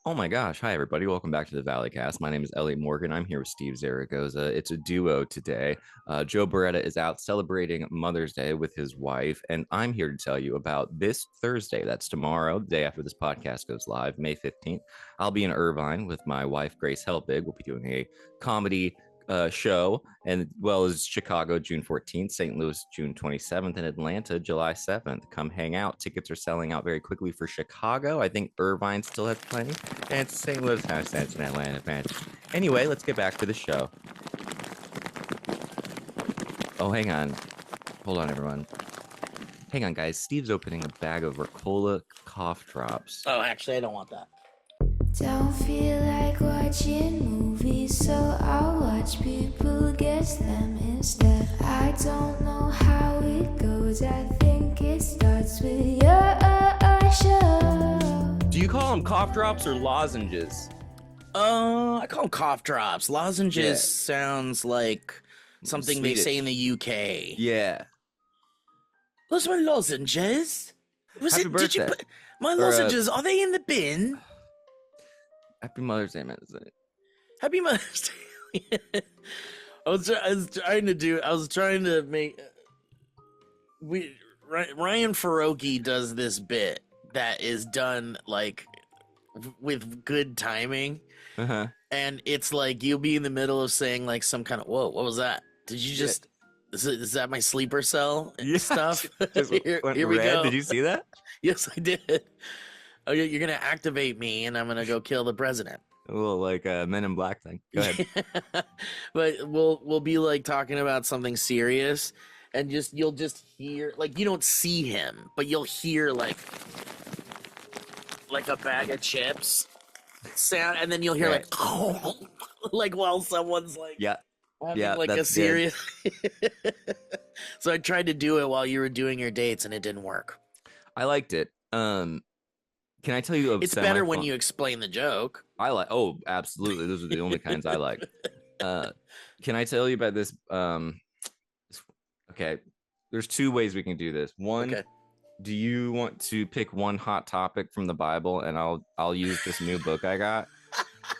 Oh my gosh. Hi, everybody. Welcome back to the Valleycast. My name is Elliot Morgan. I'm here with Steve Zaragoza. It's a duo today. Joe Beretta is out celebrating Mother's Day with his wife, and I'm here to tell you about this Thursday. That's tomorrow, the day after this podcast goes live, May 15th. I'll be in Irvine with my wife, Grace Helbig. We'll be doing a comedy show, and well as Chicago June 14th, St. Louis June 27th, and Atlanta July 7th. Come hang out. Tickets are selling out very quickly for Chicago. I think Irvine still has plenty, and St. Louis has sense in Atlanta. Man. Anyway, let's get back to the show. Oh, hang on. Hold on, everyone. Hang on, guys. Steve's opening a bag of Ricola cough drops. Oh, actually, I don't want that. Don't feel like watching movies, so I'll watch people guess them instead. I don't know how it goes, I think it starts with your show. Do you call them cough drops or lozenges? I call them cough drops. Lozenges sounds like something Swedish. they say in the UK. Yeah. Those were lozenges. Happy Did you birthday. put my lozenges? Are they in the bin? Happy Mother's Day, man. Happy Mother's Day. I was trying to make. Ryan Faroki does this bit that is done like with good timing, and it's like you'll be in the middle of saying like some kind of whoa, what was that? Did you just? Is that my sleeper cell stuff? Here we go. Did you see that? Yes, I did. Oh, you're gonna activate me, and I'm gonna go kill the president. A little like a Men in Black thing. Go ahead. But we'll be like talking about something serious, and you'll just hear like you don't see him, but you'll hear like a bag of chips sound, and then you'll hear like like while someone's like having like a serious. So I tried to do it while you were doing your dates, and it didn't work. I liked it. Can I tell you? It's better when you explain the joke. Oh, absolutely. Those are the only kinds I like. Can I tell you about this? Okay. There's two ways we can do this. One, do you want to pick one hot topic from the Bible, and I'll use this new book I got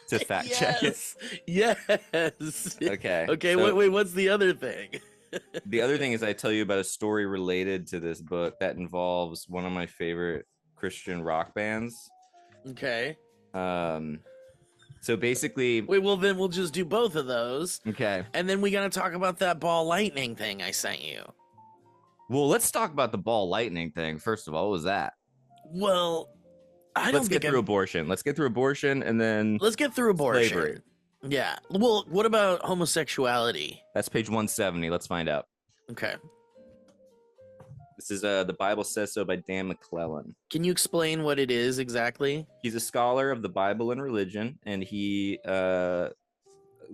to fact check it? Yes. Okay. Okay. So Wait. What's the other thing? the other thing is I tell you about a story related to this book that involves one of my favorite Christian rock bands. Okay. So basically, Wait. Well, then we'll just do both of those. okay. And then we gotta talk about that ball lightning thing I sent you. Well, let's talk about the ball lightning thing. First of all, what was that? Well, Let's get through abortion. Let's get through abortion, and then Let's get through abortion. slavery. Yeah. Well, what about homosexuality? That's page 170. Let's find out. Okay. This is The Bible Says So by Dan McClellan. Can you explain what it is exactly? He's a scholar of the Bible and religion, and he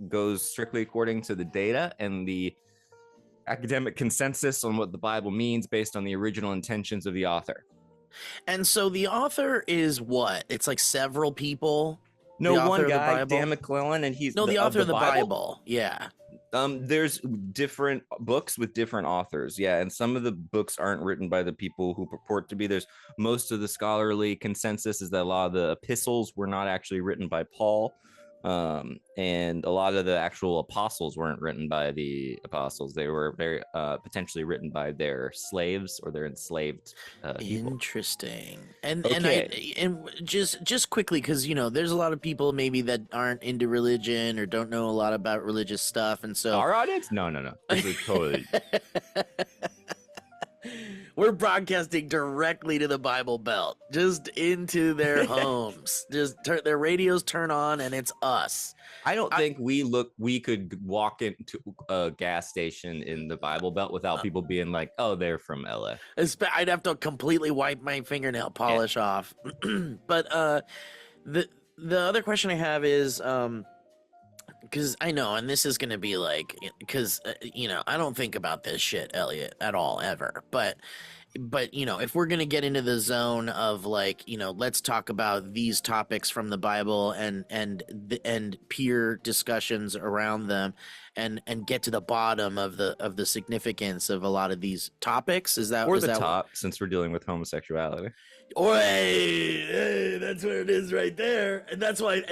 goes strictly according to the data and the academic consensus on what the Bible means based on the original intentions of the author. And so the author is what? It's like several people. No, The one author of the guy, Bible? Dan McClellan, and he's The author of the Bible. Yeah. There's different books with different authors, and some of the books aren't written by the people who purport to be. There's most of the scholarly consensus is that a lot of the epistles were not actually written by Paul, and a lot of the actual apostles weren't written by the apostles. They were very potentially written by their slaves or their enslaved people. Interesting. And Okay. and just quickly, because there's a lot of people maybe that aren't into religion or don't know a lot about religious stuff, and so Our audience? No. This is totally. we're broadcasting directly to the Bible Belt, just into their homes. Just their radios turn on, and it's us. I don't think we could walk into a gas station in the Bible Belt without people being like, "Oh, they're from LA." I'd have to completely wipe my fingernail polish off. But the other question I have is because I know, and this is going to be like, because I don't think about this shit, Elliot, at all, ever. But but if we're going to get into the zone of like, let's talk about these topics from the Bible and peer discussions around them and get to the bottom of the significance of a lot of these topics, is that Or is the that what? top, since we're dealing with homosexuality. Oh, hey, that's where it is right there. And that's why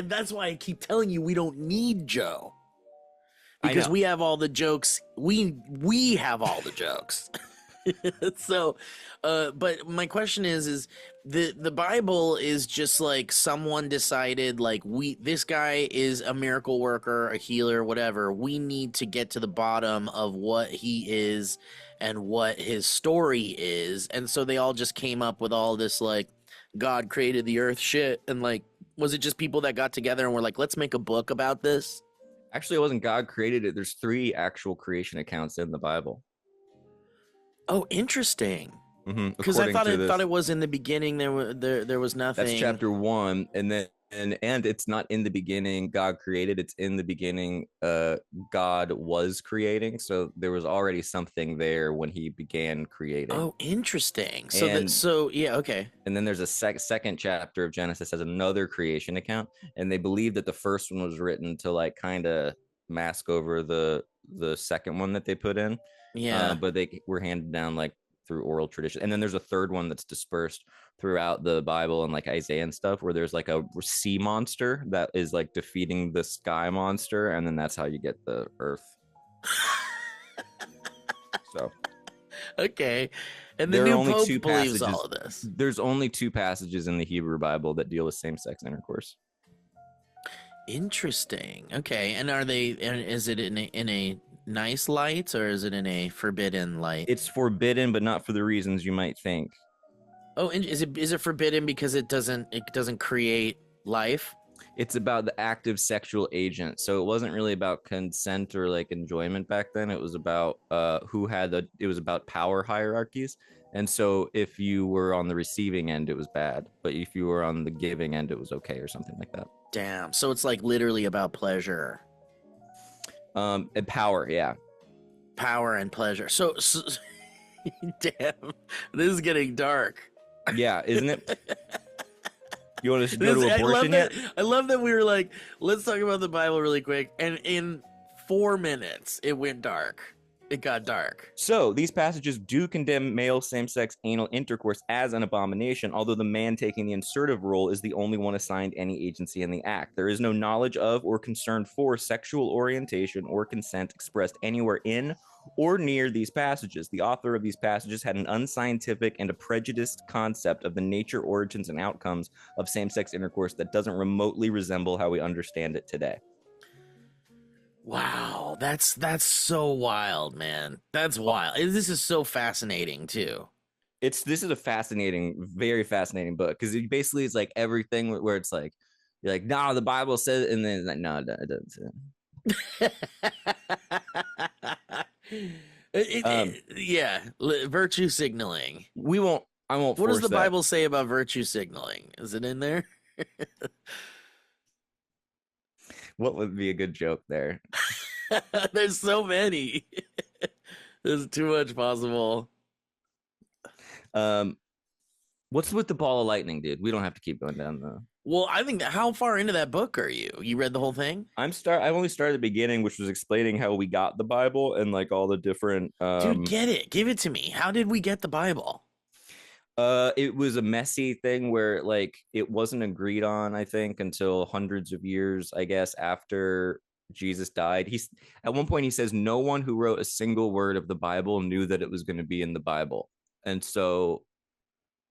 I keep telling you we don't need Joe. I Because know. we have all the jokes. We have all the jokes. So, but my question is the Bible is just like someone decided like this guy is a miracle worker, a healer, whatever. We need to get to the bottom of what he is and what his story is. And so they all just came up with all this like God created the earth shit. And like, was it just people that got together and were like, let's make a book about this? Actually, it wasn't God created it. There's 3 actual creation accounts in the Bible. Oh, interesting. Because I According to this, thought it was in the beginning. There was nothing. that's chapter 1, and then and it's not in the beginning God created. It's in the beginning God was creating. So there was already something there when he began creating. Oh, interesting. And Yeah, okay. and then there's a second chapter of Genesis as another creation account, and they believe that the first one was written to like kind of mask over the second one that they put in. Yeah. But they were handed down like through oral tradition. And then there's a third one that's dispersed throughout the Bible and like Isaiah and stuff, where there's like a sea monster that is like defeating the sky monster, and then that's how you get the earth. So Okay. And the there are new only pope 2 believes passages. all of this. There's only 2 passages in the Hebrew Bible that deal with same-sex intercourse. Interesting. Okay. And is it in a nice light or is it in a forbidden light? It's forbidden, but not for the reasons you might think. Oh, and is it forbidden because it doesn't create life? It's about the active sexual agent. So it wasn't really about consent or like enjoyment back then. It was about it was about power hierarchies. And so if you were on the receiving end, it was bad. But if you were on the giving end, it was okay or something like that. Damn. So it's like literally about pleasure. And power, yeah. Power and pleasure. So damn. This is getting dark. Yeah, isn't it? You want to go to abortion yet? I love that we were like, let's talk about the Bible really quick. And in 4 minutes, it went dark. It got dark. So these passages do condemn male same-sex anal intercourse as an abomination, although the man taking the insertive role is the only one assigned any agency in the act. There is no knowledge of or concern for sexual orientation or consent expressed anywhere in or near these passages. The author of these passages had an unscientific and a prejudiced concept of the nature, origins, and outcomes of same-sex intercourse that doesn't remotely resemble how we understand it today. Wow, that's so wild, man. That's wild. This is so fascinating too. This is a fascinating, very fascinating book, because it basically is like everything where it's like you're like, nah, the Bible says it, and then it's like, no, it doesn't say it. Yeah, virtue signaling. I won't. What does the that. Bible say about virtue signaling? Is it in there? What would be a good joke there? There's so many. There's too much possible. What's with the ball of lightning, dude? We don't have to keep going down the. Well, I think how far into that book are you? You read the whole thing? I've only started at the beginning, which was explaining how we got the Bible and like all the different. Dude, get it. Give it to me. How did we get the Bible? It was a messy thing where like it wasn't agreed on, I think, until hundreds of years, I guess, after Jesus died. At one point he says no one who wrote a single word of the Bible knew that it was going to be in the Bible. And so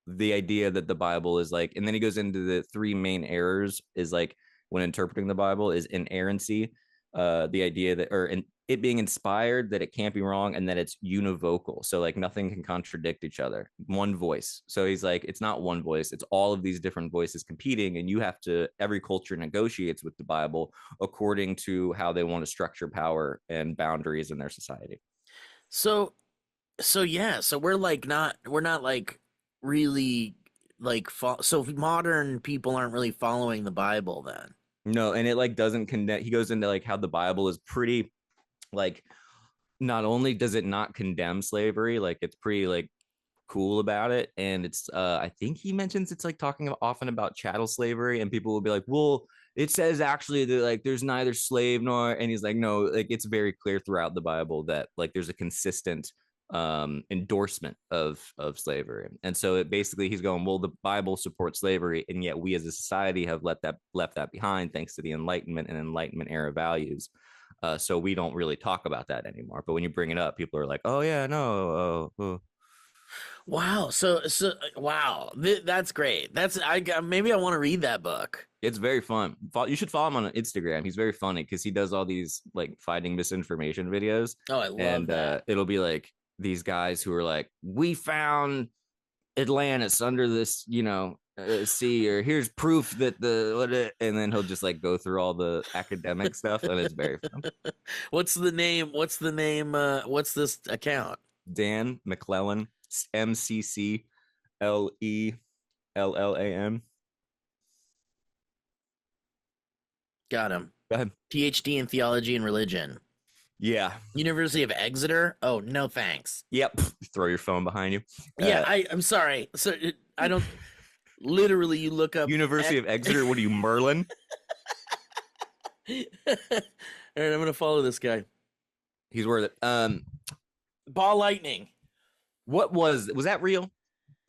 the idea that the Bible is like, and then he goes into the 3 main errors is like when interpreting the Bible is inerrancy, the idea that, or it being inspired, that it can't be wrong, and that it's univocal. So like nothing can contradict each other. One voice. So he's like, it's not one voice, it's all of these different voices competing, and you have to, every culture negotiates with the Bible according to how they want to structure power and boundaries in their society. So yeah, so we're not like really like so modern people aren't really following the Bible then. No, and it like doesn't connect. He goes into like how the Bible is pretty like, not only does it not condemn slavery, like it's pretty like cool about it. And it's I think he mentions it's like talking often about chattel slavery, and people will be like, well, it says actually that like there's neither slave nor, and he's like, no, like it's very clear throughout the Bible that like there's a consistent endorsement of slavery. And so it basically he's going, well, the Bible supports slavery, and yet we as a society have left that behind thanks to the Enlightenment and Enlightenment era values. So we don't really talk about that anymore. But when you bring it up, people are like, "Oh yeah, no, oh. Wow. So wow. That's great. Maybe I want to read that book. It's very fun. You should follow him on Instagram. He's very funny because he does all these like fighting misinformation videos. Oh, I love And that. It'll be like these guys who are like, we found Atlantis under this, sea, or here's proof that and then he'll just like go through all the academic stuff, and it's very fun. What's the name? What's this account? Dan McClellan, McClellan. Got him. Go ahead. PhD in theology and religion. Yeah. University of Exeter. Oh, no thanks. Yep. Throw your phone behind you. Yeah, I'm sorry. So I don't. Literally, you look up University of Exeter. What are you, Merlin? All right, I'm gonna follow this guy. He's worth it. Ball lightning. What was that real?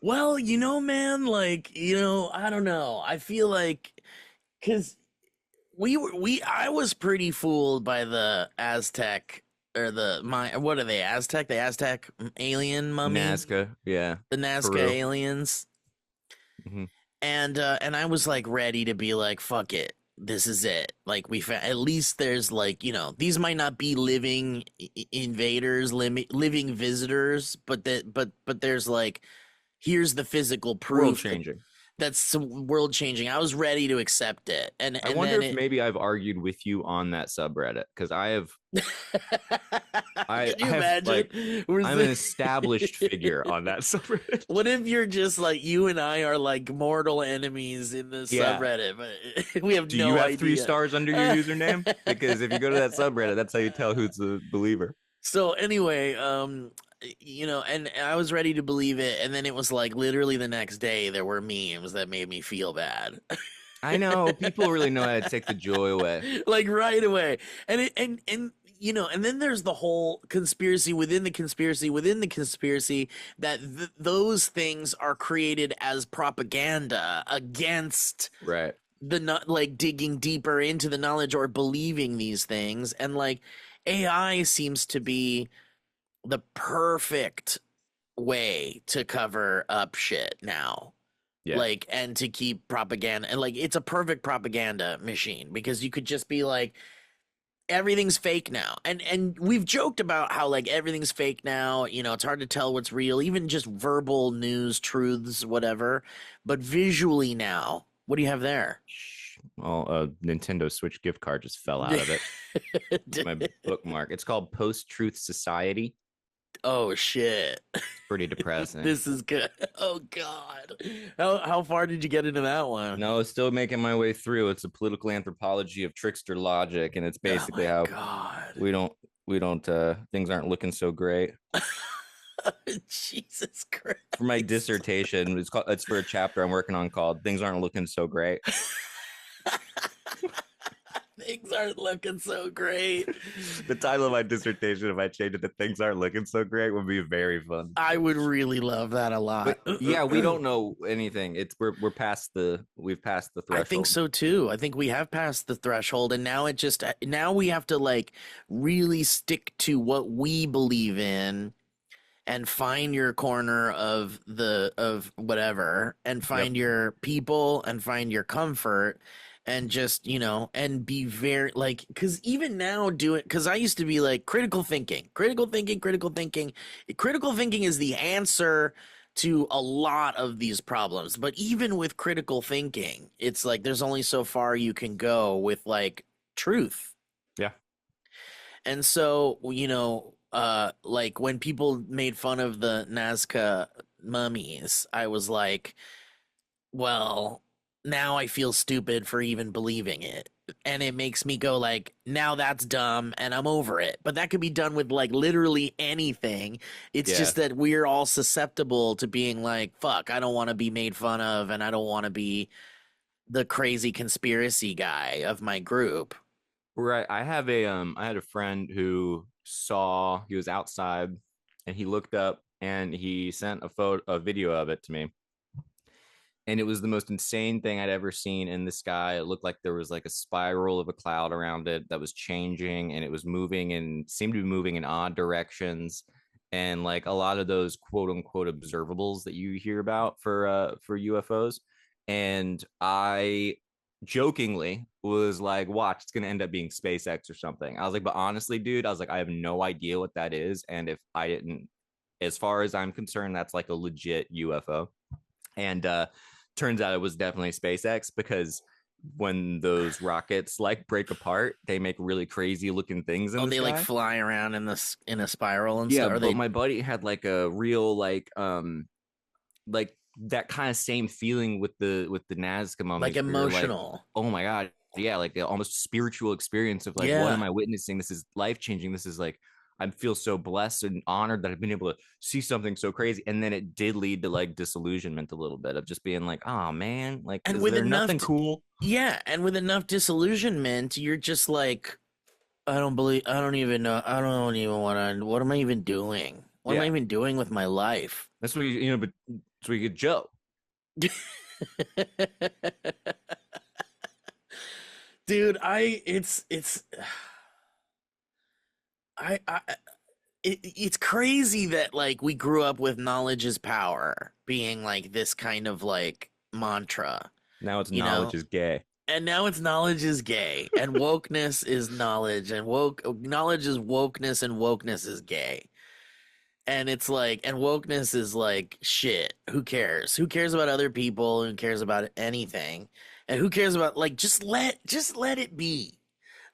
Well, man, like, I don't know. I feel like because I was pretty fooled by the Aztec or what are they? Aztec? The Aztec alien mummy? Nazca, yeah. The Nazca Peru. aliens. Mm-hmm. And I was like ready to be like, fuck it. This is it. Like at least there's like, these might not be living invaders, living visitors, but there's like, here's the physical proof. World changing. That's world changing. I was ready to accept it. And I wonder if maybe I've argued with you on that subreddit, because I have. Can you imagine? I'm an established figure on that subreddit. What if you're just like, you and I are like mortal enemies in the subreddit, but we have Do no you have idea. 3 stars under your username? Because if you go to that subreddit, that's how you tell who's a believer. So anyway, and I was ready to believe it, and then it was like literally the next day there were memes that made me feel bad. I know people really know how to take the joy away, like right away, and then there's the whole conspiracy within the conspiracy that those things are created as propaganda against right? Like digging deeper into the knowledge or believing these things, and like AI seems to be the perfect way to cover up shit now. Yeah. Like, and to keep propaganda, and like it's a perfect propaganda machine, because you could just be like, everything's fake now, and we've joked about how like everything's fake now, it's hard to tell what's real, even just verbal news, truths, whatever, but visually now, what do you have there? Well, a Nintendo Switch gift card just fell out of it. It's my bookmark. It's called Post-Truth Society. Oh shit. Pretty depressing. This is good. Oh god. How far did you get into that one? No, it's still making my way through. It's a political anthropology of trickster logic, and it's basically how we don't things aren't looking so great. Jesus Christ. For my dissertation, it's for a chapter I'm working on called Things Aren't Looking So Great. Things aren't looking so great. The title of my dissertation, if I change it to Things Aren't Looking So Great, would be very fun. I would really love that a lot. But, yeah, we don't know anything. We've passed the threshold. I think so too. I think we have passed the threshold, and now we have to like really stick to what we believe in, and find your corner of whatever, and find your people, and find your comfort, and just, and be very like, because even now because I used to be like critical thinking is the answer to a lot of these problems. But even with critical thinking, it's like there's only so far you can go with like truth. Yeah. And so, like when people made fun of the Nazca mummies, I was like, well, now I feel stupid for even believing it, and it makes me go like, now that's dumb and I'm over it. But that could be done with like literally anything. It's Yeah. just that we're all susceptible to being like, fuck, I don't want to be made fun of and I don't want to be the crazy conspiracy guy of my group. Right. I had a friend who saw he was outside and he looked up and he sent a video of it to me. And it was the most insane thing I'd ever seen in the sky. It looked like there was like a spiral of a cloud around it that was changing and it was moving and seemed to be moving in odd directions. And like a lot of those quote unquote observables that you hear about for UFOs. And I jokingly was like, watch, it's gonna end up being SpaceX or something. I was like, but honestly, dude, I was like, I have no idea what that is. And if I didn't, as far as I'm concerned, that's like a legit UFO. And turns out it was definitely SpaceX because when those rockets like break apart, they make really crazy looking things in the They sky. like fly around in this in a spiral and Yeah, stuff. but my buddy had like a real like that kind of same feeling with the Nazca mummies. Like emotional. Like, oh my god, yeah, like the almost spiritual experience of like, what am I witnessing? This is life changing. This is like I feel so blessed and honored that I've been able to see something so crazy. And then it did lead to like disillusionment a little bit of just being like, oh man, like And is with there enough nothing cool? Yeah, and with enough disillusionment, you're just like, I don't even know, I don't even want to, what am I even doing? What am I Yeah. even doing with my life? That's what but that's what you get Joe. Dude, I it's crazy that like we grew up with knowledge is power being like this kind of like mantra, Now it's you knowledge know? is gay. And now it's knowledge is gay and wokeness is knowledge and knowledge is wokeness and wokeness is gay. And it's like, and wokeness is like shit. Who cares? Who cares about other people? Who cares about anything? And who cares about like just let it be.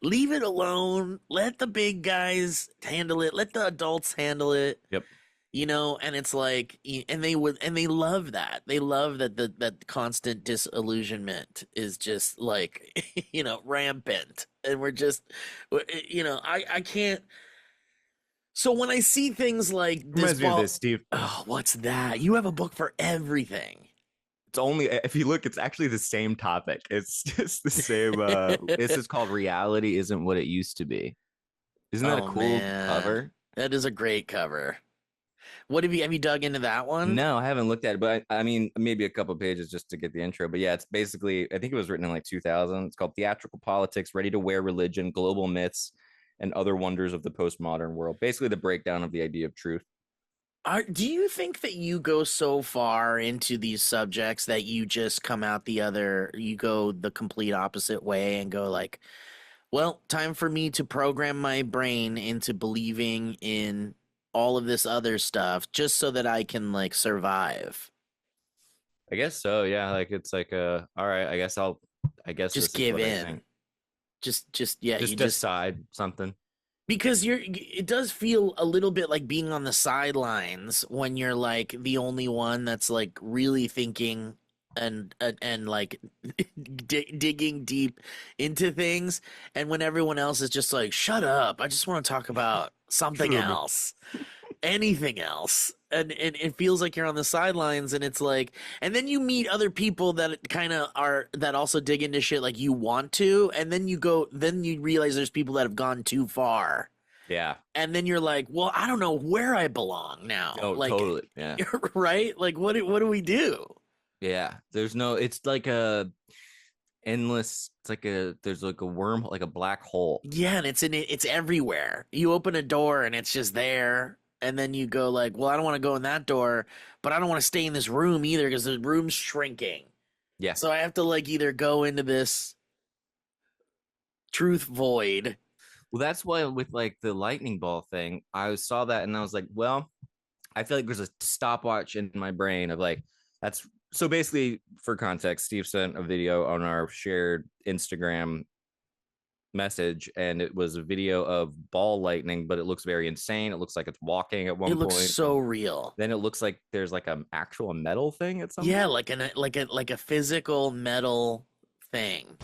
Leave it alone. Let the big guys handle it. Let the adults handle it. Yep. And it's like, and they love that. They love that that constant disillusionment is just like, rampant. And we're just, I can't. So when I see things like Reminds me of this, Steve. oh, what's that? You have a book for everything. It's only if you look, it's actually the same topic. It's just the same. This is called Reality Isn't What It Used to Be. Isn't that a cool cover? That is a great cover. What have you dug into that one? No, I haven't looked at it, but I mean, maybe a couple pages just to get the intro. But yeah, it's basically, I think it was written in like 2000. It's called Theatrical Politics, Ready to Wear Religion, Global Myths, and Other Wonders of the Postmodern World. Basically, the breakdown of the idea of truth. Do you think that you go so far into these subjects that you just come out you go the complete opposite way and go like, well, time for me to program my brain into believing in all of this other stuff just so that I can like survive? I guess so. Yeah, like it's like all right. I guess Just this give is what I in. think. Just Just decide something. because it does feel a little bit like being on the sidelines when you're like the only one that's like really thinking and like digging deep into things, and when everyone else is just like, shut up, I just want to talk about something else, anything else. And it feels like you're on the sidelines, and it's like, and then you meet other people that kind of are that also dig into shit like you want to, and then you realize there's people that have gone too far. Yeah. And then you're like, well, I don't know where I belong now. Oh, like, totally. Yeah. Right? Like, what do we do? Yeah. It's like a endless. There's like a worm, like a black hole. Yeah, and it's everywhere. You open a door and it's just there. And then you go like, well, I don't want to go in that door, but I don't want to stay in this room either because the room's shrinking. Yeah. So I have to like either go into this truth void. Well, that's why with like the lightning ball thing, I saw that and I was like, well, I feel like there's a stopwatch in my brain of like, that's so basically for context, Steve sent a video on our shared Instagram message and it was a video of ball lightning, but it looks very insane. It looks like it's walking at one point. It looks so real. Then it looks like there's like an actual metal thing at some Yeah, point. like a physical metal thing.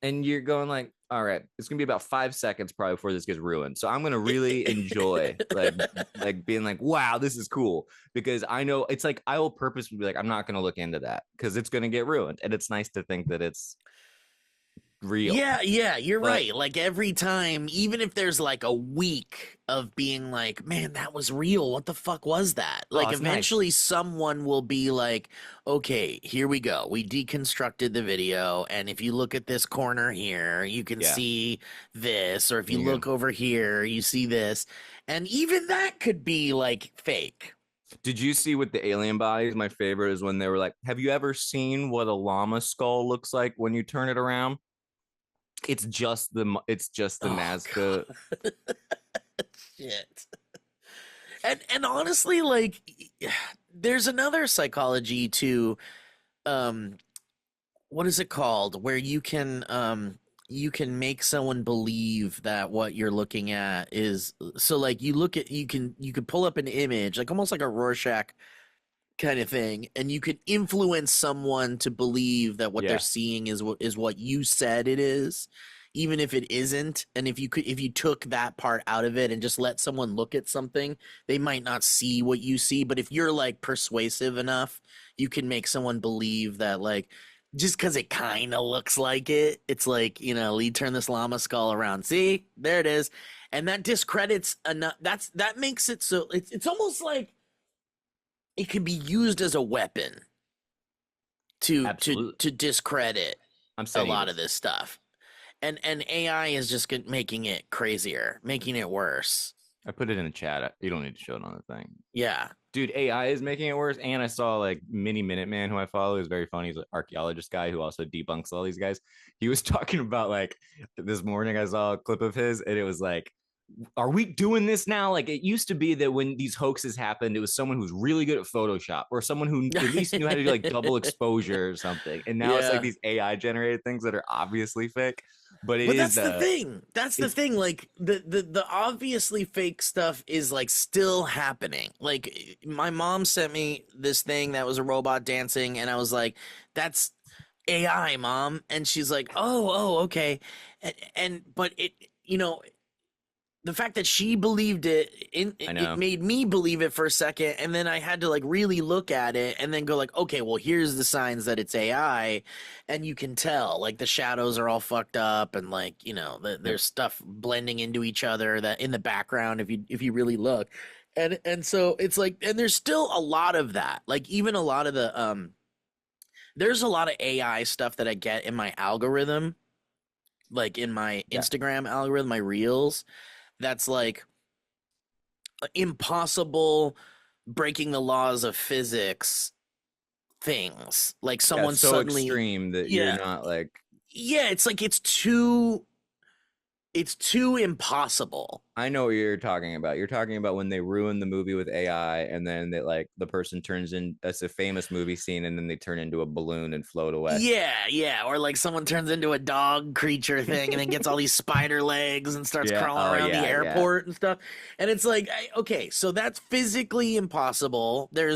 and you're going like, all right, it's gonna be about 5 seconds probably before this gets ruined. So I'm gonna really enjoy like being like, wow, this is cool. Because I know it's like I will purposely be like, I'm not gonna look into that because it's gonna get ruined. And it's nice to think that it's real. Yeah, you're But right. Like every time, even if there's like a week of being like, man, that was real. What the fuck was that? oh, Like it's nice. eventually someone will be like, okay, here we go. We deconstructed the video. And if you look at this corner here, you can Yeah. see this. Or if you You go. look over here, you see this. And even that could be like fake. Did you see with the alien bodies? My favorite is when they were like, have you ever seen what a llama skull looks like when you turn it around? It's just the Oh, God. Nazca. Shit. And honestly, like there's another psychology to um what is it called where you can make someone believe that what you're looking at is so like you could pull up an image like almost like a Rorschach kind of thing and you could influence someone to believe that what they're Yeah. seeing is what you said it is even if it isn't. And if you took that part out of it and just let someone look at something, they might not see what you see, but if you're like persuasive enough, you can make someone believe that like just because it kind of looks like it, it's like, you know, Lee, turn this llama skull around, see, there it is. And that discredits enough. That makes it so it's almost like it can be used as a weapon Absolutely. to discredit I'm a sending you lot of this. this stuff. And AI is just making it crazier, making it worse. I put it in the chat. You don't need to show it on the thing. Yeah. Dude, AI is making it worse. And I saw like Mini Minuteman, who I follow, is very funny. He's an archaeologist guy who also debunks all these guys. He was talking about like this morning. I saw a clip of his, and it was like, are we doing this now? Like it used to be that when these hoaxes happened, it was someone who's really good at Photoshop or someone who at least knew how to do like double exposure or something. And now it's like Yeah. these AI generated things that are obviously fake. But it But is that's the thing. That's the it's thing. Like the obviously fake stuff is like still happening. Like my mom sent me this thing that was a robot dancing, and I was like, "That's AI, mom." And she's like, "Oh, okay." And but it, you know, the fact that she believed I it know. made me believe it for a second, and then I had to like really look at it and then go like, okay, well here's the signs that it's AI. And you can tell like the shadows are all fucked up, and like, you know, Yep. there's stuff blending into each other that in the background if you really look. And so it's like, and there's still a lot of that, like even a lot of the there's a lot of AI stuff that I get in my algorithm, like in my Yeah. Instagram algorithm, my reels, that's like impossible breaking the laws of physics things. Like Yeah, someone it's so suddenly, extreme that you're yeah, not like yeah, it's like it's too impossible. I know what you're talking about. You're talking about when they ruin the movie with AI and then they like the person turns in that's a famous movie scene and then they turn into a balloon and float away. Yeah, or like someone turns into a dog creature thing and then gets all these spider legs and starts Yeah. crawling Oh around the yeah. airport and stuff. And it's like, okay, so that's physically impossible. There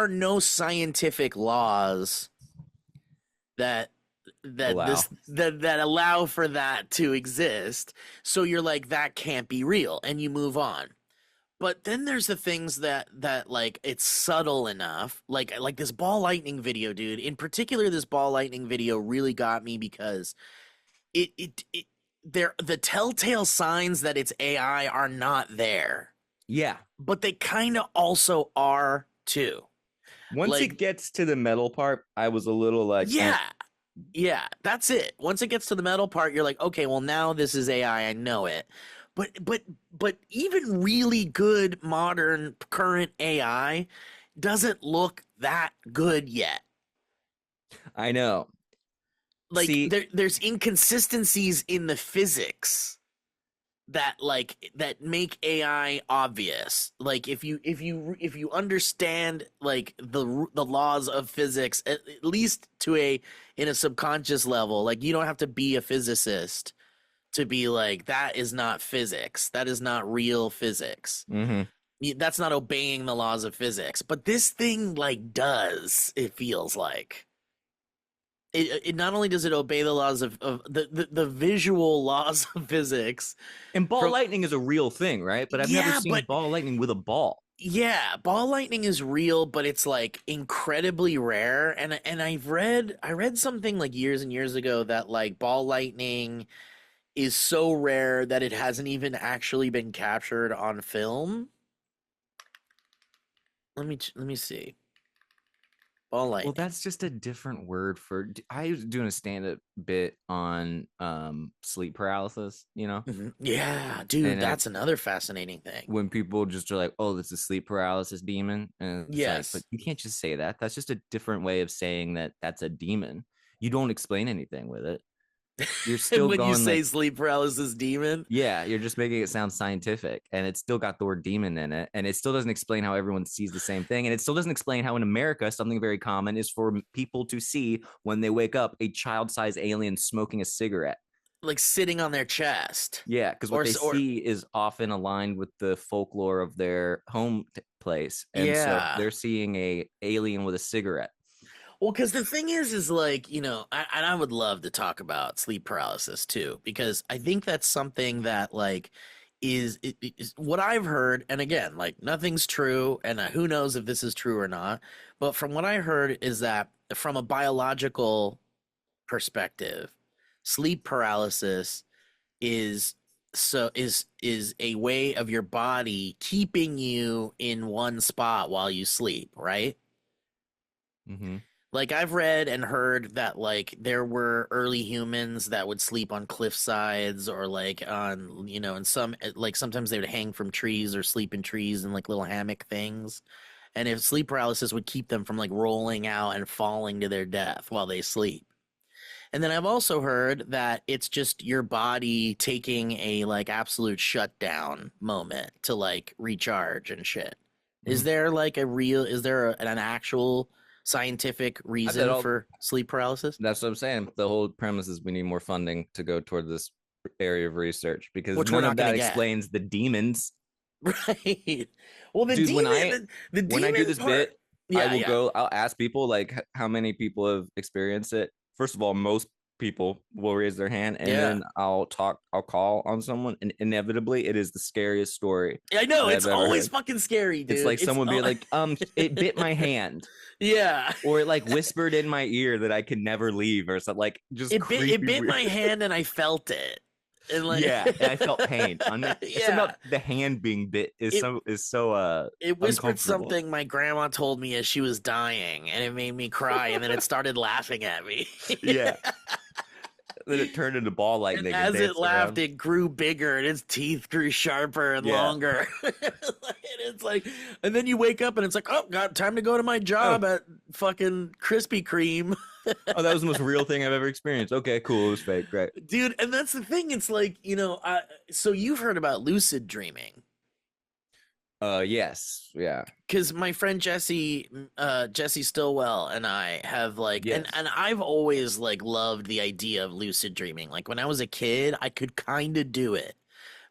are no scientific laws that Allow. that allow for that to exist. So you're like, that can't be real, and you move on. But then there's the things that like it's subtle enough, like this ball lightning video, dude. In particular, this ball lightning video really got me because it there the telltale signs that it's AI are not there, Yeah. but they kind of also are too. Once it Like, gets to the metal part, I was a little like, yeah, yeah, that's it. Once it gets to the metal part, you're like, okay, well now this is AI. I know it. But even really good modern current AI doesn't look that good yet. I know. Like See, there's inconsistencies in the physics that make AI obvious. Like if you understand like the laws of physics at least to a in a subconscious level, like you don't have to be a physicist to be like, that is not physics. That is not real physics. mhm. That's not obeying the laws of physics. But this thing like does, it feels like. it not only does it obey the laws of the visual laws of physics And ball from lightning is a real thing, right? But I've never yeah, seen but ball lightning with a ball. yeah, ball lightning is real, but it's like incredibly rare. And I read something like years and years ago that like ball lightning is so rare that it hasn't even actually been captured on film. Let me see. Ball Well, lightning. that's just a different word for. I was doing a stand-up bit on sleep paralysis, Yeah, dude, and that's another fascinating thing. when people just are like, "Oh, this is sleep paralysis demon," and it's like, but Yes. you can't just say that. That's just a different way of saying that that's a demon. You don't explain anything with it. You're And still when you going say like, sleep paralysis demon, yeah, you're just making it sound scientific, and it's still got the word demon in it, and it still doesn't explain how everyone sees the same thing, and it still doesn't explain how in America something very common is for people to see when they wake up a child-sized alien smoking a cigarette. like sitting on their chest, Yeah, because what or they or see is often aligned with the folklore of their home place, and so yeah. they're seeing a alien with a cigarette. Well, because the thing is like, and I would love to talk about sleep paralysis too, because I think that's something that like is what I've heard. And again, like nothing's true, and who knows if this is true or not. But from what I heard is that from a biological perspective, sleep paralysis is is a way of your body keeping you in one spot while you sleep, right? Mm-hmm. Like I've read and heard that like there were early humans that would sleep on cliff sides or like on and some like sometimes they would hang from trees or sleep in trees and like little hammock things. And if sleep paralysis would keep them from like rolling out and falling to their death while they sleep. And then I've also heard that it's just your body taking a like absolute shutdown moment to like recharge and shit. Mm-hmm. Is there an actual scientific I bet reason all. for sleep paralysis? That's what I'm saying. The whole premise is we need more funding to go toward this area of research because Which we're none not of going to that get. explains the demons. Right. Well, Dude, the when I do demon this bit, part. I Yeah, will yeah. go, I'll ask people like how many people have experienced it. First of all, most people will raise their hand, and Yeah. then I'll call on someone, and inevitably it is the scariest story I know, that it's I've ever always heard. fucking scary, It's dude. like someone being like, it bit my hand, Yeah. or it like whispered in my ear that I could never leave, or something like just It creepy bit weird. my hand and I felt it. And like Yeah, and I felt pain. It's yeah. about the hand being bit It is so it whispered uncomfortable. something my grandma told me as she was dying and it made me cry and then it started laughing at me. Yeah. Then it turned into ball And lightning and as it danced laughed, around. it grew bigger and its teeth grew sharper and Yeah. longer. And it's like, and then you wake up and it's like, oh, got time to go to my Oh, job at fucking Krispy Kreme. oh, that was the most real thing I've ever experienced. Okay, cool. It was fake. Great. Dude, and that's the thing. It's like, so you've heard about lucid dreaming. Yes. Yeah. Because my friend Jesse Stillwell and I have like, and Yes. I've always like loved the idea of lucid dreaming. Like when I was a kid, I could kind of do it,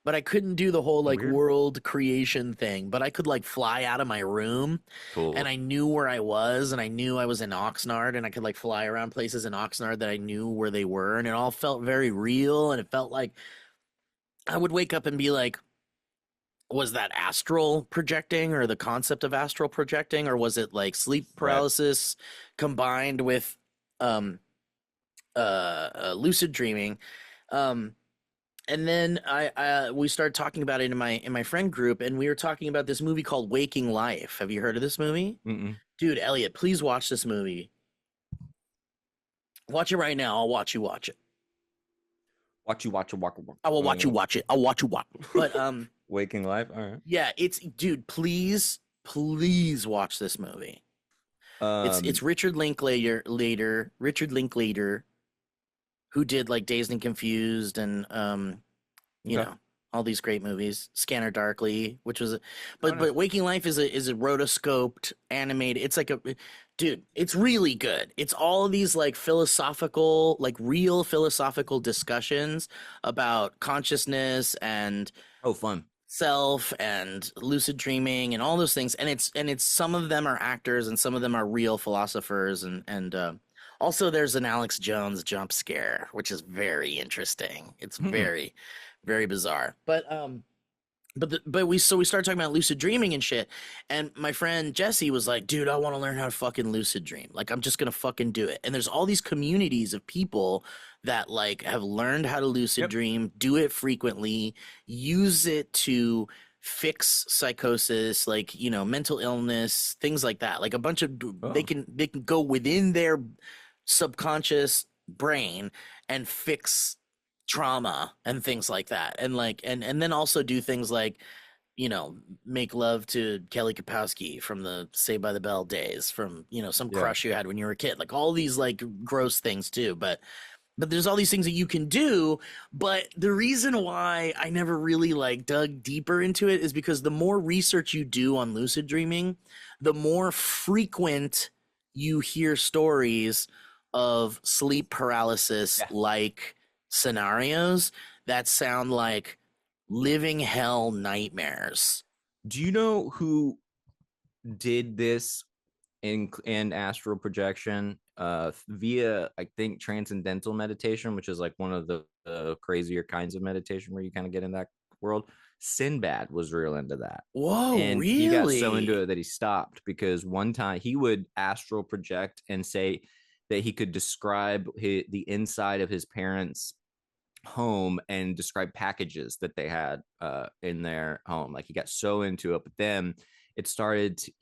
but I couldn't do the whole like Weird. world creation thing. But I could like fly out of my room, and Cool. I knew where I was, and I knew I was in Oxnard, and I could like fly around places in Oxnard that I knew where they were, and it all felt very real, and it felt like I would wake up and be like, was that astral projecting or the concept of astral projecting, or was it like sleep Right. paralysis combined with um lucid dreaming? um and then I we started talking about it in my friend group, and we were talking about this movie called Waking Life. Have you heard of this movie? Mm-mm. Dude, Elliot, please watch this movie. Watch it right now. I'll watch you watch it. Watch you watch you walk. I will watch you watch it. I'll watch you watch it. But Waking life. All right. yeah, it's dude, please watch this movie. It's Um. Richard Linklater, who did like Dazed and Confused and Okay. all these great movies. Scanner Darkly, which was Oh, but nice. Waking Life is a rotoscoped animated. It's like a dude, it's really good. It's all of these like philosophical, like real philosophical discussions about consciousness and Oh, fun. self and lucid dreaming and all those things, and it's some of them are actors and some of them are real philosophers and Also, there's an Alex Jones jump scare, which is very interesting. It's Hmm. very, very bizarre. But we started talking about lucid dreaming and shit, and my friend Jesse was like, "Dude, I want to learn how to fucking lucid dream. Like, I'm just gonna fucking do it." And there's all these communities of people that like have learned how to lucid Yep. dream, do it frequently, use it to fix psychosis, like mental illness, things like that. Like a bunch of Oh, they can go within their subconscious brain and fix trauma and things like that, and like and then also do things like make love to Kelly Kapowski from the Saved by the Bell days, from some yeah. crush you had when you were a kid, like all these like gross things too. But there's all these things that you can do. But the reason why I never really like dug deeper into it is because the more research you do on lucid dreaming, the more frequent you hear stories of sleep paralysis Yeah. like scenarios that sound like living hell nightmares. Do you know who did this in astral projection via, I think, transcendental meditation, which is like one of the crazier kinds of meditation where you kind of get in that world? Sinbad was real into that. Whoa, And he got so into really? it that he stopped because one time he would astral project and say that he could describe the inside of his parents' home and describe packages that they had in their home. Like he got so into it, but then he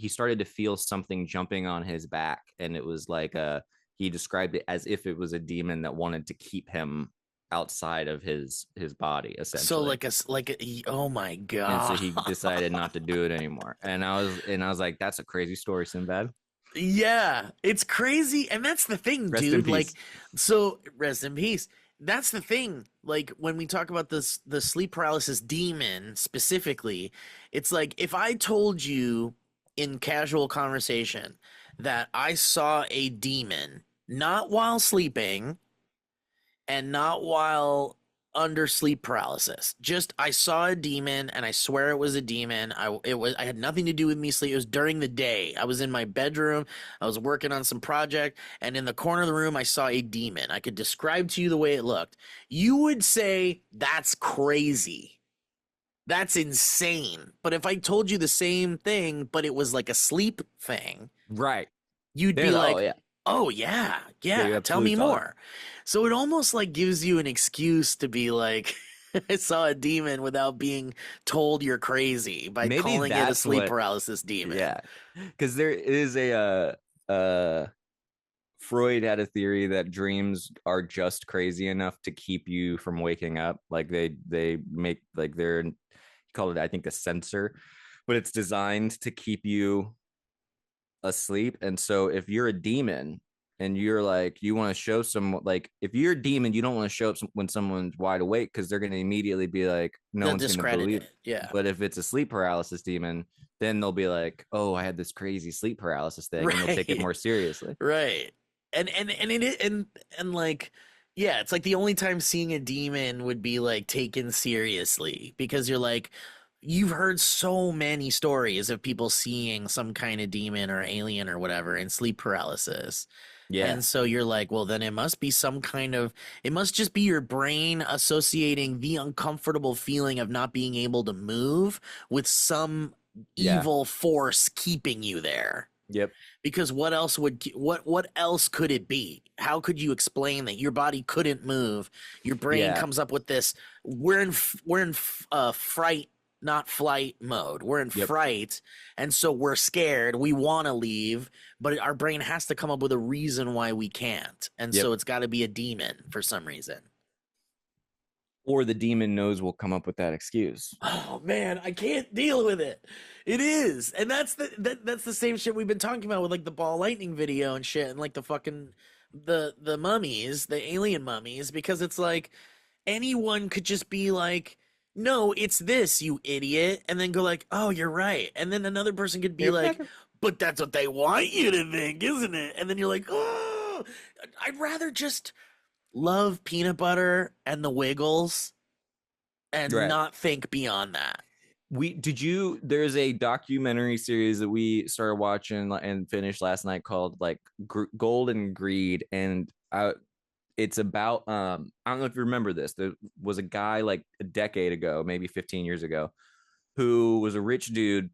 started to feel something jumping on his back, and it was like he described it as if it was a demon that wanted to keep him outside of his body, So essentially. like a oh my And so god. he decided not to do it anymore. And I was like, that's a crazy story, Sinbad. Yeah, it's crazy. And that's the thing, Rest in dude. Like, peace. so rest in peace. That's the thing. Like, when we talk about this, the sleep paralysis demon specifically, it's like if I told you in casual conversation that I saw a demon, not while sleeping, and not while under sleep paralysis. Just I saw a demon and I swear it was a demon. I had nothing to do with me sleep. It was during the day. I was in my bedroom. I was working on some project, and in the corner of the room I saw a demon. I could describe to you the way it looked. You would say that's crazy. That's insane. But if I told you the same thing but it was like a sleep thing, Right. you'd be Then, oh like, yeah. "Oh yeah, Yeah, you yeah, tell absolutely me saw it. more." So it almost like gives you an excuse to be like, "I saw a demon," without being told you're crazy by Maybe calling it a that's sleep what, paralysis demon. yeah. Because there is Freud had a theory that dreams are just crazy enough to keep you from waking up. Like they make like they're, he called it, I think, a sensor, but it's designed to keep you asleep. And so if you're a demon and you're like, you want to show someone, like if you're a demon, you don't want to show up when someone's wide awake because they're going to immediately be like, no They'll one's going to discredit believe. it. Yeah. But if it's a sleep paralysis demon, then they'll be like, oh, I had this crazy sleep paralysis thing, and they'll take it Right. more seriously. Right. And it and like yeah, it's like the only time seeing a demon would be like taken seriously because you're like you've heard so many stories of people seeing some kind of demon or alien or whatever in sleep paralysis. Yeah. And so you're like, well, then it must be some kind of, it must just be your brain associating the uncomfortable feeling of not being able to move with some Yeah. evil force keeping you there. Yep. Because what else could it be? How could you explain that your body couldn't move? Your brain Yeah. comes up with this. We're in fright, not flight mode. We're in Yep. fright, and so we're scared. We want to leave, but our brain has to come up with a reason why we can't, and Yep. so it's got to be a demon for some reason. Or the demon knows we'll come up with that excuse. Oh man, I can't deal with it. It is, and that's the same shit we've been talking about with like the ball lightning video and shit, and like the fucking the mummies, the alien mummies, because it's like anyone could just be like, "No, it's this, you idiot," and then go like, "Oh, you're right," and then another person could be like, "But that's what they want you to think, isn't it?" And then you're like, "Oh, I'd rather just love peanut butter and the Wiggles and Right. not think beyond that." there's a documentary series that we started watching and finished last night called like Gold and Greed, and it's about I don't know if you remember this. There was a guy like a decade ago, maybe 15 years ago, who was a rich dude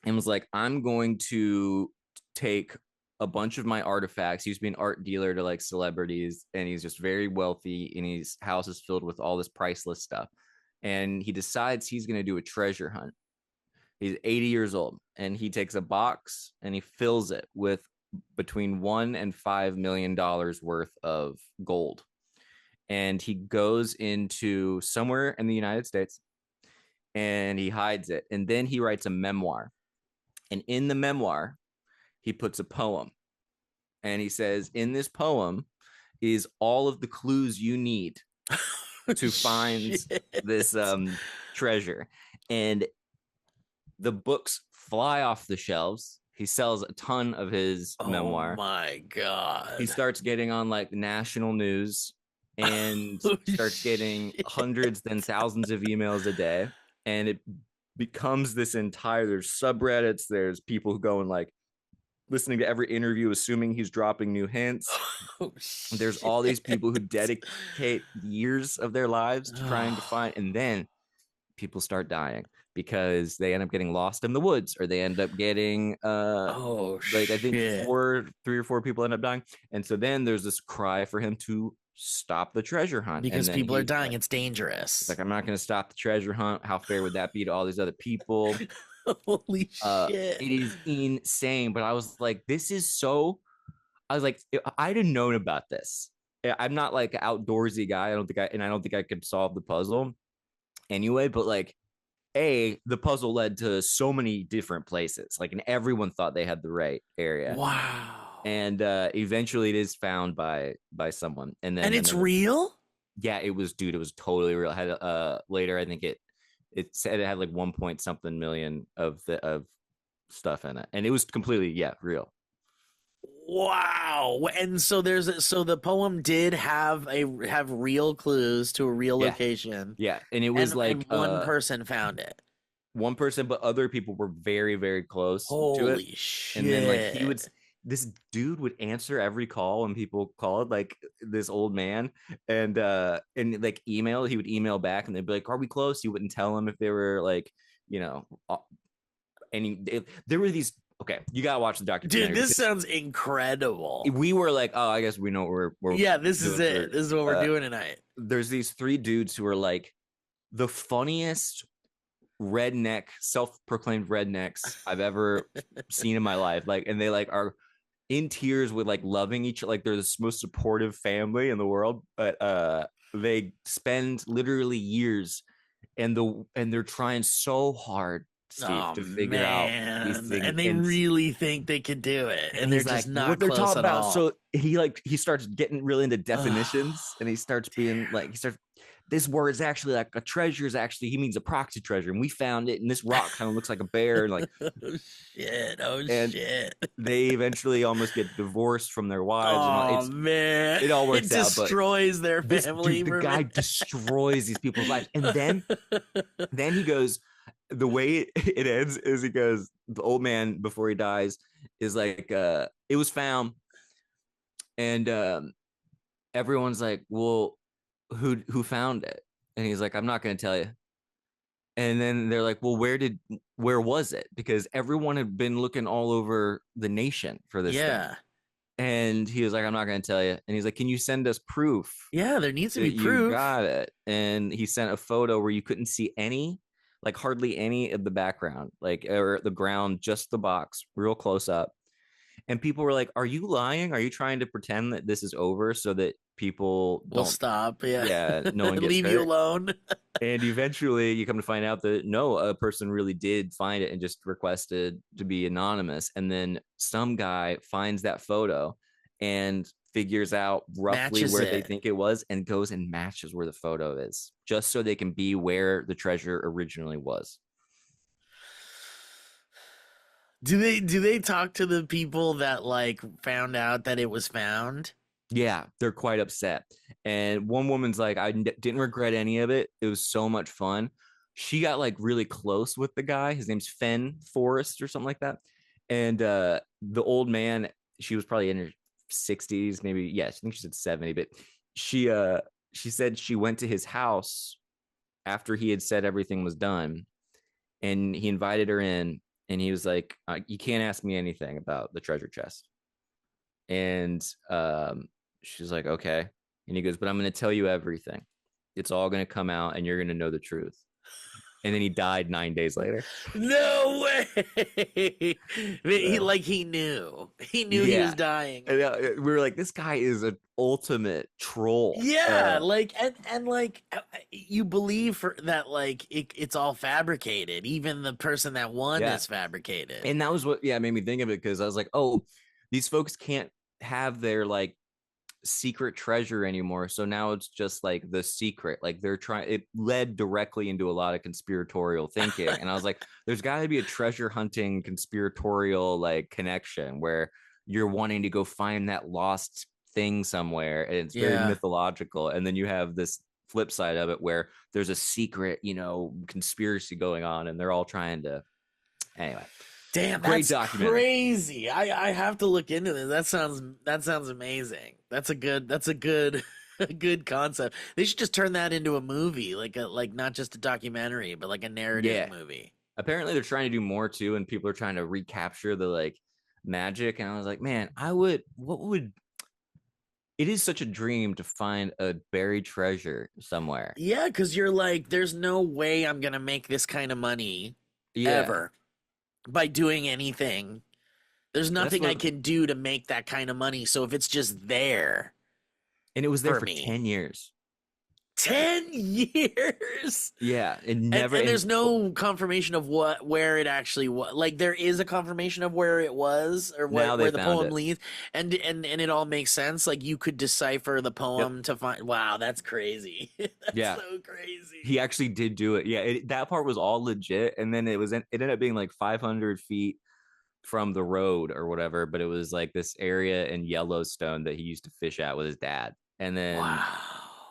and was like, I'm going to take a bunch of my artifacts. He used to be an art dealer to like celebrities, and he's just very wealthy, and his house is filled with all this priceless stuff. And he decides he's going to do a treasure hunt. He's 80 years old, and he takes a box and he fills it with between $1 and $5 million worth of gold. And he goes into somewhere in the United States and he hides it. And then he writes a memoir. And in the memoir, he puts a poem. And he says, in this poem is all of the clues you need to find this treasure. And the books fly off the shelves. He sells a ton of his memoir. Oh my God. He starts getting on like national news and starts getting hundreds then thousands of emails a day. And it becomes this entire, there's subreddits, there's people who go and like listening to every interview, assuming he's dropping new hints. There's all these people who dedicate years of their lives to trying to find, and then people start dying because they end up getting lost in the woods, or they end up getting like I think 3 or 4 people end up dying. And so then there's this cry for him to stop the treasure hunt because people are dying. It's dangerous. Like, I'm not going to stop the treasure hunt. How fair would that be to all these other people? Holy shit. It is insane. But I was like, this is so, I was like, I'd have known about this. I'm not like an outdoorsy guy. I don't think I could solve the puzzle anyway, but like, the puzzle led to so many different places, like, and everyone thought they had the right area. Wow. And eventually it is found by someone, and it's real. Yeah, it was totally real. It had later, I think it said it had like 1 point something million of stuff in it, and it was completely real. Wow. And so the poem did have real clues to a real location. Yeah, and it was and one person found it. One person, but other people were very, very close to it. Holy shit. And then like this dude would answer every call when people called, like this old man, and like email, he would email back and they'd be like, are we close? He wouldn't tell them if they were like, there were these. Okay, you gotta watch the documentary. Dude, this sounds incredible. We were like, oh, I guess we know what we're this is it. This is what we're doing tonight. There's these 3 dudes who are like the funniest redneck, self-proclaimed rednecks I've ever seen in my life. Like, and they like are in tears with like loving each other. Like, they're the most supportive family in the world, but they spend literally years and they're trying so hard, Steve, to figure out these things. And they really think they can do it, and they're just not what they're close talking about. All. So he starts getting really into definitions, and he starts being like, this word is actually like a treasure is actually, he means a proxy treasure, and we found it, and this rock kind of looks like a bear, and like shit. They eventually almost get divorced from their wives. Man, it all works out. It destroys their family. The guy destroys these people's lives, and then he goes. The way it ends is he goes, the old man before he dies is like, it was found, and everyone's like, well, who found it? And he's like, I'm not going to tell you. And then they're like, well, where was it? Because everyone had been looking all over the nation for this thing. And he was like, I'm not going to tell you. And he's like, can you send us proof? Yeah, there needs to be proof. You got it. And he sent a photo where you couldn't see hardly any of the background, like, or the ground, just the box, real close up. And people were like, are you lying? Are you trying to pretend that this is over so that people will stop? Yeah, no one gets leave hurt? You alone. And eventually you come to find out that no, a person really did find it and just requested to be anonymous. And then some guy finds that photo and figures out roughly where they think it was, and goes and matches where the photo is, just so they can be where the treasure originally was. Do they talk to the people that like found out that it was found? Yeah, they're quite upset. And one woman's like, I didn't regret any of it. It was so much fun. she got like really close with the guy. His name's Fen Forrest or something like that. And the old man, she was probably in her 60s, maybe. Yeah, I think she said 70, but she she said she went to his house after he had said everything was done, and he invited her in, and he was like, "You can't ask me anything about the treasure chest." And she's like, "Okay." And he goes, "But I'm going to tell you everything. It's all going to come out, and you're going to know the truth." And then he died 9 days later. No way. He So, like he knew. He knew he was yeah. dying. And, we were like, this guy is an ultimate troll. Yeah, like and like you believe for that like it's all fabricated. Even the person that won Yeah. is fabricated. And that was what, yeah, made me think of it, because I was like, oh, these folks can't have their like secret treasure anymore. So now it's just like the secret. Like they're trying, it led directly into a lot of conspiratorial thinking. And I was like, there's got to be a treasure hunting conspiratorial like connection where you're wanting to go find that lost thing somewhere. And it's very Yeah. mythological. And then you have this flip side of it where there's a secret, conspiracy going on, and they're all trying to, anyway. Damn, Great that's documentary. crazy. I have to look into this. That sounds amazing. That's a good a good concept. They should just turn that into a movie, like not just a documentary, but like a narrative Yeah. movie. Apparently they're trying to do more too, and people are trying to recapture the like magic. And I was like, man, what would it is such a dream to find a buried treasure somewhere. Yeah, because you're like, there's no way I'm gonna make this kind of money Yeah. ever by doing anything. There's That's nothing I what, can do to make that kind of money. So if it's just there and it was there for for me, 10 years. 10 years. Yeah. It And, never, and and there's no confirmation of where it actually was. Like there is a confirmation of where it was or now they where the found poem it. leads, and it all makes sense. Like you could decipher the Yep. poem to find. Wow, that's crazy. That's Yeah. so crazy. He actually did do it. Yeah. That part was all legit. And then it ended up being like 500 feet from the road or whatever, but it was like this area in Yellowstone that he used to fish at with his dad. And then Wow.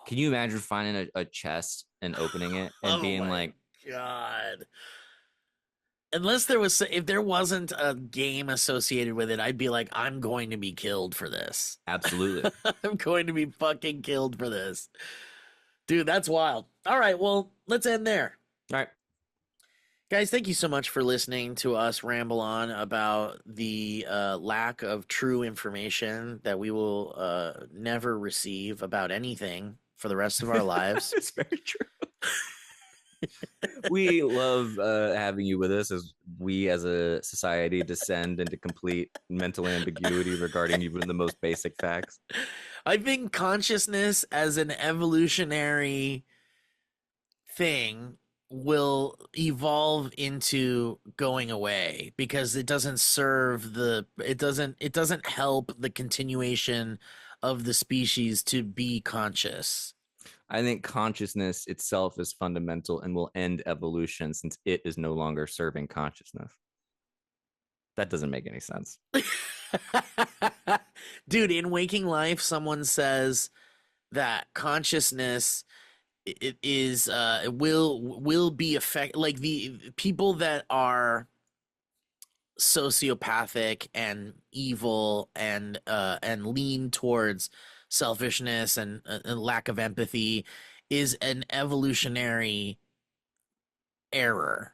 can you imagine finding a chest and opening it and Oh being my like, God. Unless there was, if there wasn't a game associated with it, I'd be like, I'm going to be killed for this. absolutely. I'm going to be fucking killed for this. Dude, that's wild. All right, well, let's end there. All right. Guys, thank you so much for listening to us ramble on about the lack of true information that we will never receive about anything for the rest of our lives. It's very true. We love having you with us as we as a society descend into complete mental ambiguity regarding even the most basic facts. I think consciousness as an evolutionary thing will evolve into going away because it doesn't serve it doesn't help the continuation of the species to be conscious. I think consciousness itself is fundamental and will end evolution since it is no longer serving consciousness. That doesn't make any sense. Dude, in Waking Life someone says that consciousness it is will be affect like the people that are sociopathic and evil and lean towards selfishness and lack of empathy is an evolutionary error.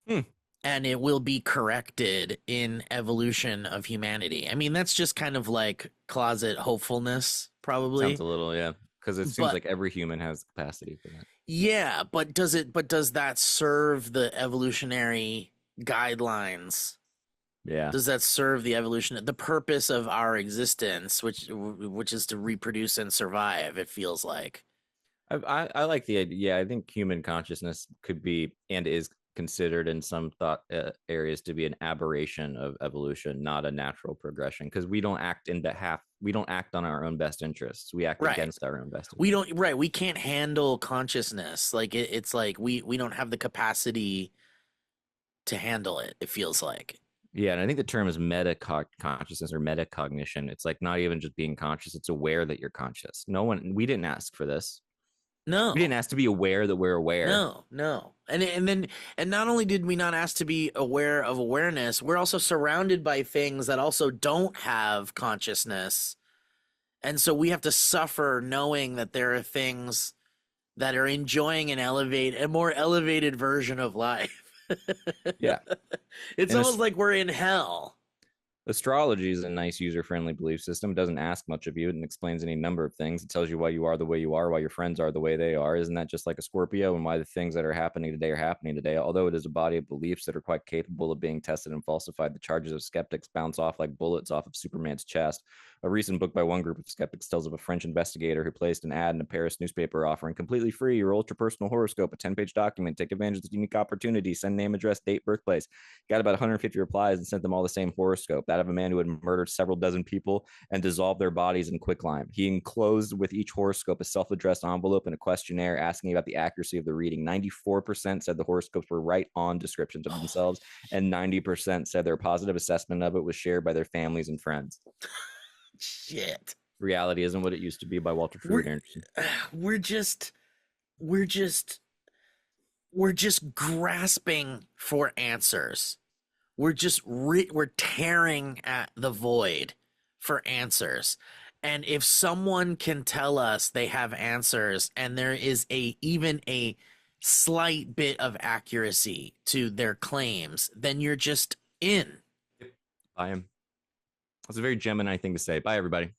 Hmm. And it will be corrected in evolution of humanity. I mean, that's just kind of like closet hopefulness, probably. Sounds a little, yeah, because it seems But like every human has the capacity for that. yeah, but does that serve the evolutionary guidelines? Yeah. Does that serve the purpose of our existence, which is to reproduce and survive? It feels like. I like the idea. Yeah, I think human consciousness could be and is considered in some thought areas to be an aberration of evolution, not a natural progression, because we don't act on our own best interests. We act Right. against our own best interests. We can't handle consciousness. Like it's like we don't have the capacity to handle it, it feels like. Yeah, and I think the term is consciousness or metacognition. It's like not even just being conscious, it's aware that you're conscious. We didn't ask for this. No. We didn't ask to be aware that we're aware. No. And not only did we not ask to be aware of awareness, we're also surrounded by things that also don't have consciousness. And so we have to suffer knowing that there are things that are enjoying a more elevated version of life. Yeah. It's And almost like we're in hell. astrology is a nice user-friendly belief system. It doesn't ask much of you and explains any number of things. It tells you why you are the way you are, why your friends are the way they are. Isn't that just like a Scorpio, and why the things that are happening today are happening today? Although it is a body of beliefs that are quite capable of being tested and falsified, the charges of skeptics bounce off like bullets off of Superman's chest. A recent book by one group of skeptics tells of a French investigator who placed an ad in a Paris newspaper offering completely free your ultra personal horoscope, a 10-page document. Take advantage of this unique opportunity. Send name, address, date, birthplace. Got about 150 replies and sent them all the same horoscope, that of a man who had murdered several dozen people and dissolved their bodies in quicklime. He enclosed with each horoscope a self-addressed envelope and a questionnaire asking about the accuracy of the reading. 94% said the horoscopes were right on descriptions of themselves, and 90% said their positive assessment of it was shared by their families and friends. Shit. Reality isn't what it used to be, by Walter Truett Anderson. We're just grasping for answers. We're tearing at the void for answers. And if someone can tell us they have answers and there is even a slight bit of accuracy to their claims, then you're just in. Buy him. That's a very Gemini thing to say. Bye, everybody.